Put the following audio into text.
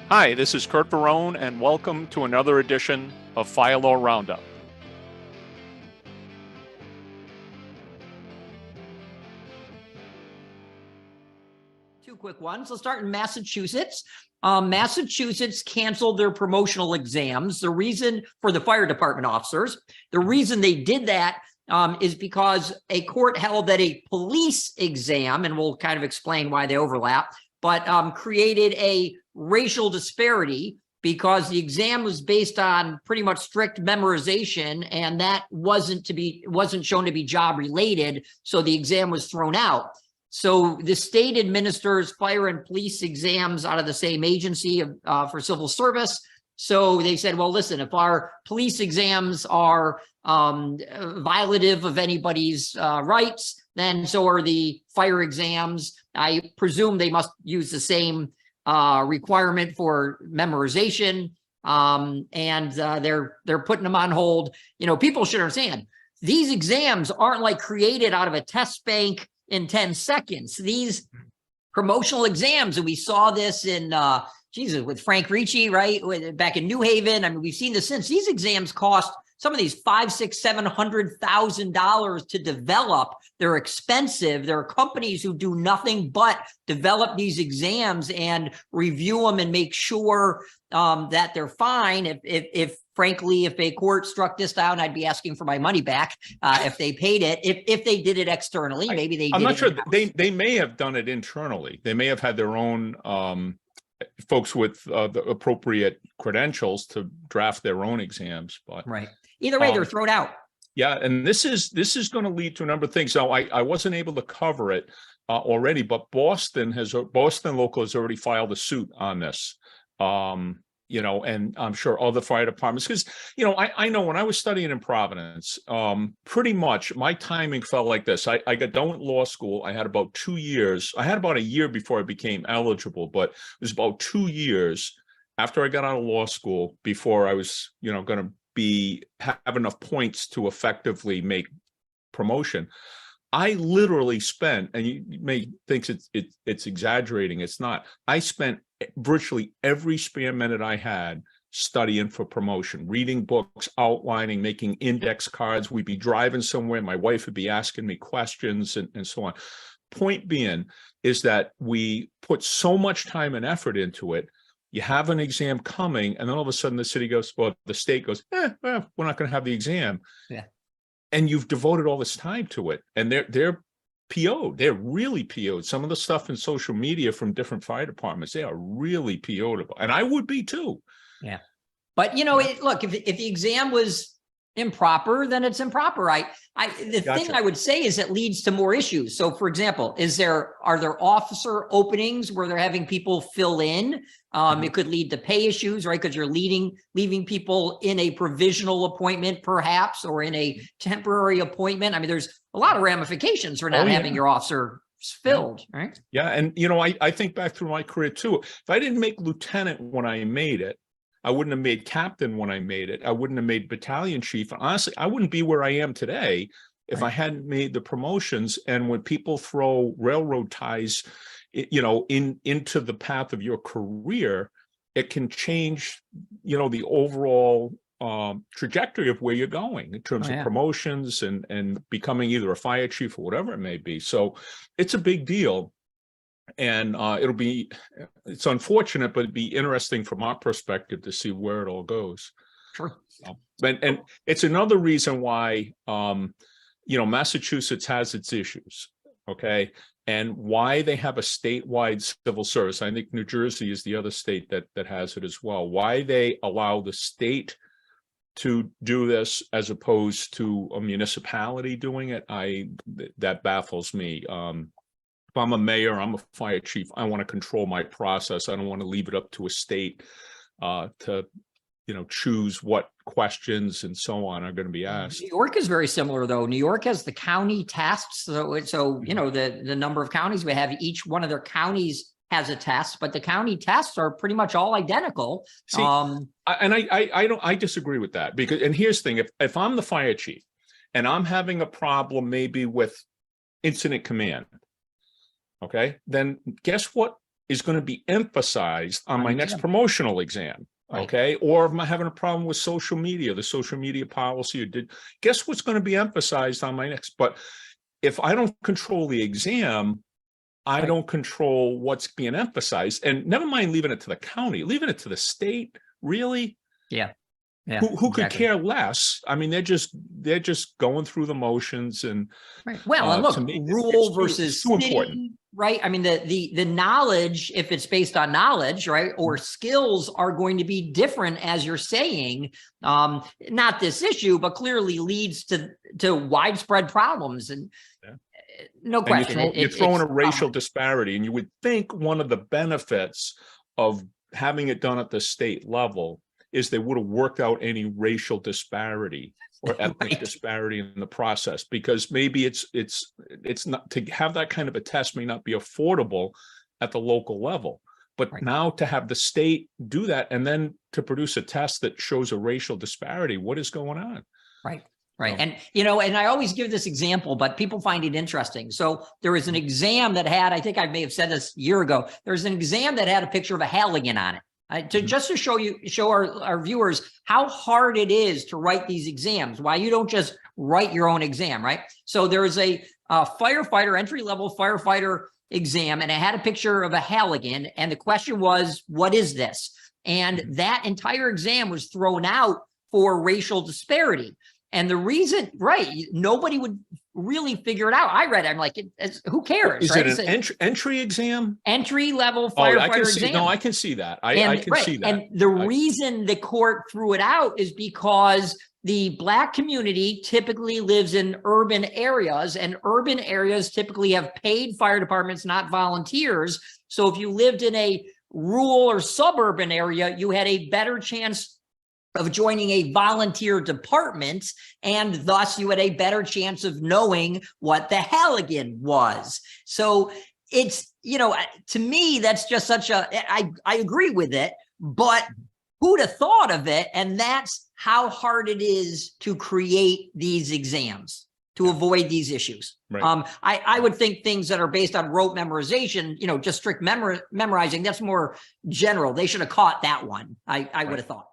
Hi, this is Curt and welcome to another edition of Fire Law Roundup. Two quick ones. Let's start in Massachusetts. Massachusetts canceled their promotional exams. The reason for the fire department officers, the reason they did that is because a court held that a police exam, and we'll kind of explain why they overlap, but created a racial disparity because the exam was based on pretty much strict memorization, and that wasn't shown to be job related, so the exam was thrown out. So the state administers fire and police exams out of the same agency for civil service. So they said, well, listen, if our police exams are violative of anybody's rights, then so are the fire exams. I presume they must use the same requirement for memorization, and they're putting them on hold. You know, people should understand these exams aren't like created out of a test bank in 10 seconds. These promotional exams, and we saw this in Jesus with Frank Ricci, right, back in New Haven. I mean, we've seen this since. These exams cost some of these $500,000, $600,000, $700,000 to develop. They're expensive. There are companies who do nothing but develop these exams and review them and make sure that they're fine. Frankly, if a court struck this down, I'd be asking for my money back if they paid it. If they did it externally, maybe they. I'm not sure. They may have done it internally. They may have had their own folks with the appropriate credentials to draft their own exams. But right. Either way, they're thrown out. Yeah, and this is going to lead to a number of things. Now, I wasn't able to cover it already, but Boston Local has already filed a suit on this. You know, and I'm sure other fire departments, because, you know, I know when I was studying in Providence, pretty much my timing felt like this. I got done with law school. I had about 2 years. I had about a year before I became eligible, but it was about 2 years after I got out of law school before I was, you know, going to have enough points to effectively make promotion. I literally spent, and you may think it's exaggerating. It's not. I spent virtually every spare minute I had studying for promotion, reading books, outlining, making index cards. We'd be driving somewhere. My wife would be asking me questions and so on. Point being is that we put so much time and effort into it. You have an exam coming, and then all of a sudden the city goes, well, the state goes, well, we're not going to have the exam. Yeah. And you've devoted all this time to it, and they're PO'd. They're really PO'd. Some of the stuff in social media from different fire departments, they are really PO'd, and I would be too. Yeah, but you know, look, if the exam was improper, then it's improper. The thing I would say is it leads to more issues. So, for example, are there officer openings where they're having people fill in? It could lead to pay issues, right? Because you're leaving people in a provisional appointment, perhaps, or in a temporary appointment. I mean, there's a lot of ramifications for not having your officer filled, right? Yeah, and you know, I think back through my career too. If I didn't make lieutenant when I made it, I wouldn't have made captain when I made it. I wouldn't have made battalion chief. Honestly, I wouldn't be where I am today if I hadn't made the promotions. And when people throw railroad ties, you know, into the path of your career, it can change, you know, the overall trajectory of where you're going in terms of promotions and becoming either a fire chief or whatever it may be. So it's a big deal. And it's unfortunate, but it'd be interesting from our perspective to see where it all goes. Sure. And it's another reason why, you know, Massachusetts has its issues, okay? And why they have a statewide civil service. I think New Jersey is the other state that has it as well. Why they allow the state to do this as opposed to a municipality doing it, that baffles me. If I'm a mayor, I'm a fire chief, I want to control my process. I don't want to leave it up to a state to, you know, choose what questions and so on are going to be asked. New York is very similar, though. New York has the county tests. So you know, the number of counties we have, each one of their counties has a test, but the county tests are pretty much all identical. See, I disagree with that, because, and here's the thing, if I'm the fire chief and I'm having a problem maybe with incident command, okay, then guess what is going to be emphasized on my next promotional exam. Right. Okay. Or if I'm having a problem with social media, the social media policy, guess what's going to be emphasized on my next? But if I don't control the exam, I don't control what's being emphasized. And never mind leaving it to the county, leaving it to the state, really? Yeah. Yeah. Who could care less? I mean, they're just going through the motions and well, and look, rule versus too important. Right? I mean, the knowledge, if it's based on knowledge, right, or skills, are going to be different, as you're saying. Not this issue, but clearly leads to widespread problems. And no question, you're throwing a racial disparity, and you would think one of the benefits of having it done at the state level is they would have worked out any racial disparity or ethnic disparity in the process, because maybe it's not, to have that kind of a test may not be affordable at the local level, but now to have the state do that and then to produce a test that shows a racial disparity, what is going on? Right. And, and I always give this example, but people find it interesting. So there was an exam that had, I think I may have said this a year ago, there's an exam that had a picture of a Halligan on it. Just to show our viewers how hard it is to write these exams, why you don't just write your own exam, right? So there is a firefighter, entry-level firefighter exam, and it had a picture of a Halligan, and the question was, what is this? And that entire exam was thrown out for racial disparity. And the reason, nobody would really figure it out. I read it. I'm like, who cares? Is it an entry exam? Entry level firefighter exam. No, I can see that. I can see that. And the reason the court threw it out is because the Black community typically lives in urban areas, and urban areas typically have paid fire departments, not volunteers. So if you lived in a rural or suburban area, you had a better chance of joining a volunteer department, and thus you had a better chance of knowing what the Halligan was. So it's, to me, that's just such I agree with it, but who'd have thought of it? And that's how hard it is to create these exams to avoid these issues. I would think things that are based on rote memorization, just strict memorizing, that's more general. They should have caught that one. I would have thought.